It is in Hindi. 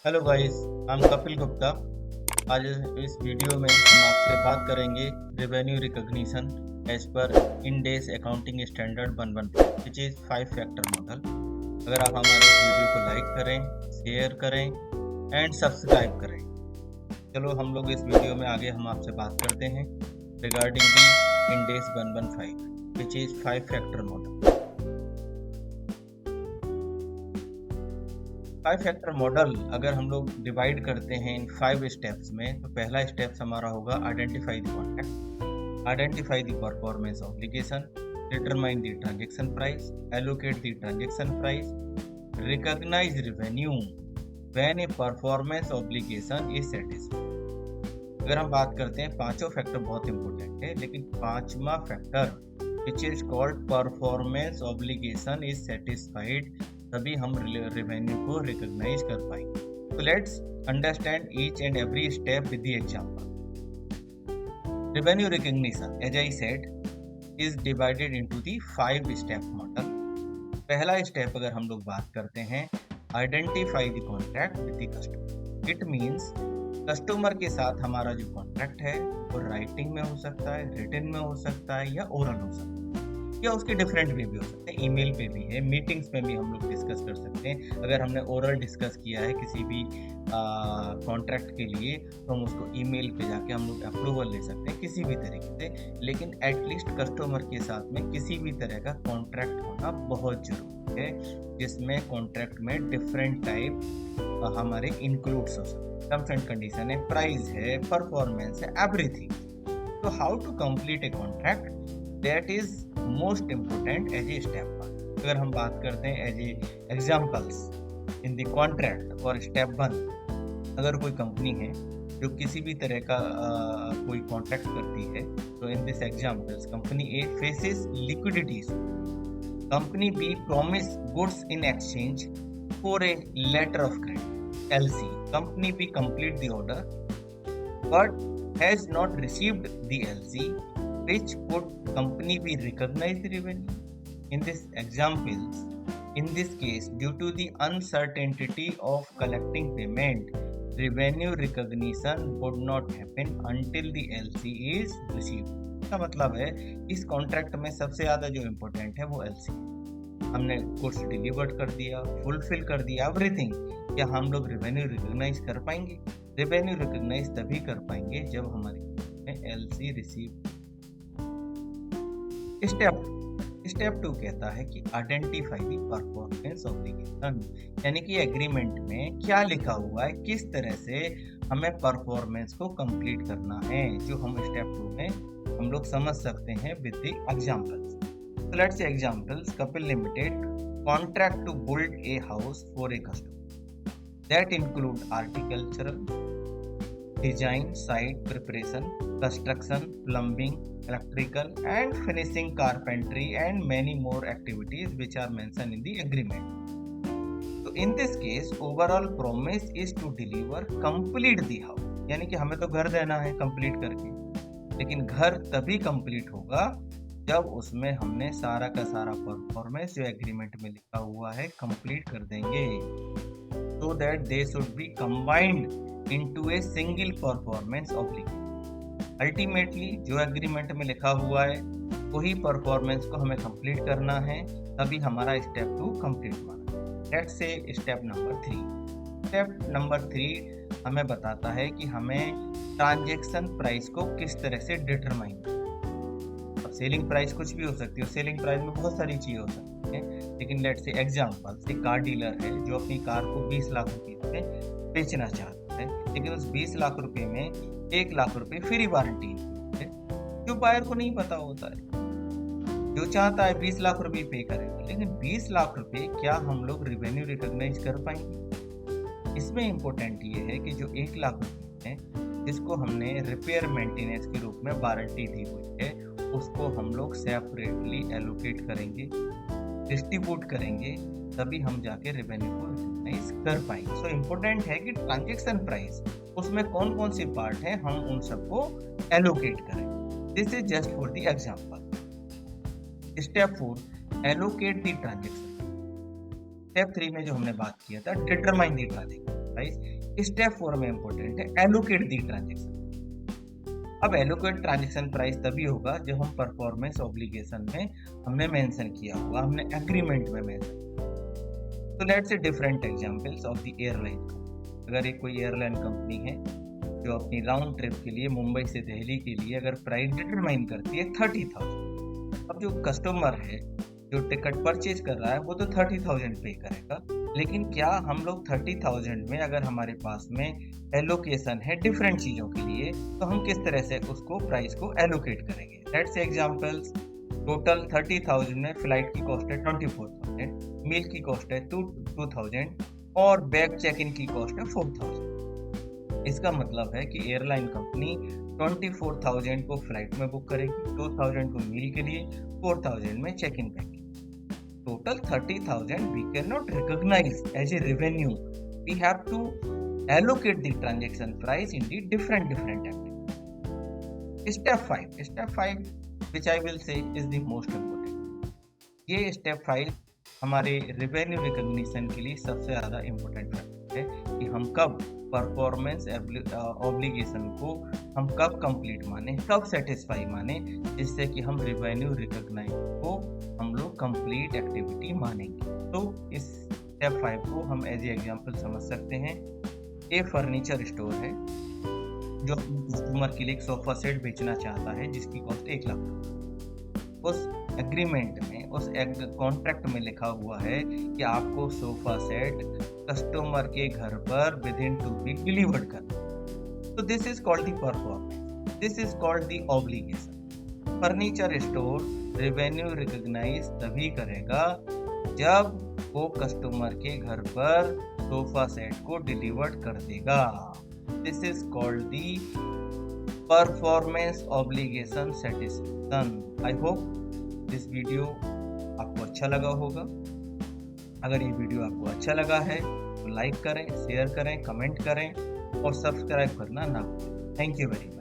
Hello guys, I am Kapil Gupta. आज इस वीडियो में हम आपसे बात करेंगे revenue recognition as per Ind AS accounting standard 115 which is 5 factor model. अगर आप हमारे इस वीडियो को लाइक करें, शेयर करें एंड सब्सक्राइब करें। चलो हम लोग इस वीडियो में आगे हम आपसे बात करते हैं regarding the end S 115 which is 5 factor model. 5 factor model अगर हम लोग डिवाइड करते हैं इन 5 स्टेप्स में, तो पहला स्टेप्स हमारा होगा identify the contract, identify the performance obligation, determine the transaction price, allocate the transaction price, recognise revenue when a performance obligation is satisfied. अगर हम बात करते हैं, पांचों फैक्टर बहुत इंपॉर्टेंट है, लेकिन पांचवा factor which is called performance obligation is satisfied, तभी हम रेवेन्यू को रिकॉग्नाइज कर पाएंगे। तो let's understand each and every step with the example. Revenue recognition, as I said, is divided into the 5 step model. पहला स्टेप अगर हम लोग बात करते हैं, identify the contract with the customer. It means customer के साथ हमारा जो कॉन्ट्रैक्ट है वो राइटिंग में हो सकता है, रिटन में हो सकता है, या ओरल हो सकता है, या उसके डिफरेंट वे भी हो सकते हैं। ईमेल पे भी है, मीटिंग्स में भी हम लोग डिस्कस कर सकते हैं। अगर हमने ओरल डिस्कस किया है किसी भी कॉन्ट्रैक्ट के लिए, तो हम उसको ईमेल पे जाके हम लोग अप्रूवल ले सकते हैं किसी भी तरीके से। लेकिन एटलीस्ट कस्टमर के साथ में किसी भी तरह का कॉन्ट्रैक्ट होना बहुत जरूरी है, जिसमें कॉन्ट्रैक्ट में डिफरेंट टाइप हमारे इंक्लूड्स हो सकते हैं। टर्म्स एंड कंडीशन है, प्राइस है, परफॉर्मेंस है, एवरीथिंग। तो how to complete a contract, that is most important as a step 1। अगर हम बात करते हैं as a examples in the contract और स्टेप 1, अगर कोई कंपनी है जो किसी भी तरह का कोई कॉन्ट्रैक्ट करती है, तो in this examples company A faces liquidity issue, company B promise goods in exchange for a letter of credit LC, company B complete the order but has not received the LC, which could company be recognize the revenue? In this examples, in this case, due to the uncertainty of collecting payment, revenue recognition would not happen until the LC is received. इसका मतलब है इस कॉन्ट्रैक्ट में सबसे ज़्यादा जो इम्पोर्टेंट है वो LC है। हमने गुड्स डिलीवर्ड कर दिया, फुलफिल कर दिया एवरीथिंग, क्या हम लोग रेवेन्यू रिकॉग्नाइज कर पाएंगे? रेवेन्यू रिकॉग्नाइज तभी कर पाएंगे जब हमारे LC रिसीव। स्टेप 2 कहता है कि आइडेंटिफाई द परफॉर्मेंस ऑब्लिगेशन, यानी कि एग्रीमेंट में क्या लिखा हुआ है, किस तरह से हमें परफॉर्मेंस को कंप्लीट करना है, जो हम स्टेप 2 में हम लोग समझ सकते हैं with the examples. So let's say examples, Kapil limited contract to build a house for a customer that include architectural design, site preparation, construction, plumbing, electrical and finishing, carpentry and many more activities which are mentioned in the agreement. So in this case overall promise is to deliver complete the house, यानी कि हमें तो घर देना है कंप्लीट करके, लेकिन घर तभी कंप्लीट होगा जब उसमें हमने सारा का सारा परफॉर्मेंस जो एग्रीमेंट में लिखा हुआ है कंप्लीट कर देंगे, so that they should be combined into a single performance obligation। Ultimately जो एग्रीमेंट में लिखा हुआ है वही परफॉर्मेंस को हमें कंप्लीट करना है, तभी हमारा स्टेप 2 कंप्लीट हुआ। Let's say step number 3। Step number 3 हमें बताता है कि हमें ट्रांजैक्शन प्राइस को किस तरह से डिटरमाइन करना। अब सेलिंग प्राइस कुछ भी हो सकती है, सेलिंग प्राइस में बहुत सारी चीज़ें हो सकती हैं, लेकिन लेट्स से एग्जाम्पल, एक कार डीलर है जो अपनी कार को 20 लाख रुपये में बेचना चाहता है, लेकिन उस 20 लाख रुपये में 1 लाख रुपए फ्री वारंटी है, जो बायर को नहीं पता होता है, जो चाहता है 20 लाख रुपए पे करेगा, लेकिन 20 लाख रुपए क्या हम लोग रेवेन्यू रिकॉग्नाइज कर पाएंगे? इसमें इम्पोर्टेंट ये है कि जो 1 लाख रुपए है जिसको हमने रिपेयर मेंटेनेंस के रूप में वारंटी दी हुई है, उसको हम लोग सेपरेटली एलोकेट करेंगे, डिस्ट्रीब्यूट करेंगे, तभी हम जाके रेवेन्यू को रिकॉग्नाइज कर पाएंगे। सो इम्पोर्टेंट है कि ट्रांजैक्शन प्राइस उसमें कौन कौन से पार्ट हैं, हम उन सबको एलोकेट करें। This is just for the example. Step 4, allocate the transaction. Step 3 में जो हमने बात किया था, determine the transaction. Price. Step 4 में इंपॉर्टेंट है एलोकेट दी ट्रांजेक्शन। अब एलोकेट ट्रांजेक्शन प्राइस तभी होगा जब हम परफॉर्मेंस ऑब्लिगेशन में हमने मेंशन किया होगा, हमने एग्रीमेंट में मेंशन। तो let's say different examples of the airline. अगर एक कोई एयरलाइन कंपनी है जो अपनी राउंड ट्रिप के लिए मुंबई से दिल्ली के लिए अगर प्राइस डिटरमाइन करती है 30,000, अब जो कस्टमर है जो टिकट परचेज कर रहा है वो तो 30,000 पे करेगा, लेकिन क्या हम लोग 30,000 में अगर हमारे पास में एलोकेशन है डिफरेंट चीज़ों के लिए तो हम किस तरह से उसको प्राइस को एलोकेट करेंगे। लेट्स से एग्जांपल्स, टोटल 30,000 में फ्लाइट की कॉस्ट है 24,000, मील की कॉस्ट है 2,000 और बैग चेक इन की कॉस्ट है 4,000। इसका मतलब है कि एयरलाइन कंपनी 24,000 को फ्लाइट में बुक करेगी, 2,000 को मील के लिए, 4,000 में check in package. Total 30,000 we cannot recognize as a revenue. We have to allocate the transaction price in the different activities. Step 5 which I will say is the most important. ये step 5 हमारे revenue recognition के लिए सबसे ज़्यादा important फैक्टर है कि हम कब परफॉर्मेंस ऑब्लिगेशन को हम कब कंप्लीट माने, कब सेटिस्फाई माने, जिससे कि हम रेवेन्यू रिकॉग्नाइज को हम लोग कंप्लीट एक्टिविटी मानेंगे। तो इस स्टेप 5 को हम एज ए एग्जांपल समझ सकते हैं। ए फर्नीचर स्टोर है जो कस्टमर के लिए एक सोफा सेट बेचना चाहता है जिसकी कॉस्ट 1 लाख। उस एग्रीमेंट में, उस कॉन्ट्रैक्ट में लिखा हुआ है कि आपको सोफा सेट कस्टमर के घर पर विदिन 2 वीक डिलीवर्ड करना। तो this is called the performance, this is called the obligation. Furniture store revenue recognise तभी करेगा जब वो कस्टमर के घर पर सोफा सेट को डिलीवर्ड कर देगा। This is called the performance obligation satisfaction. I hope this video आपको अच्छा लगा होगा। अगर ये वीडियो आपको अच्छा लगा है तो लाइक करें, शेयर करें, कमेंट करें और सब्सक्राइब करना ना भूलें। Thank you very much.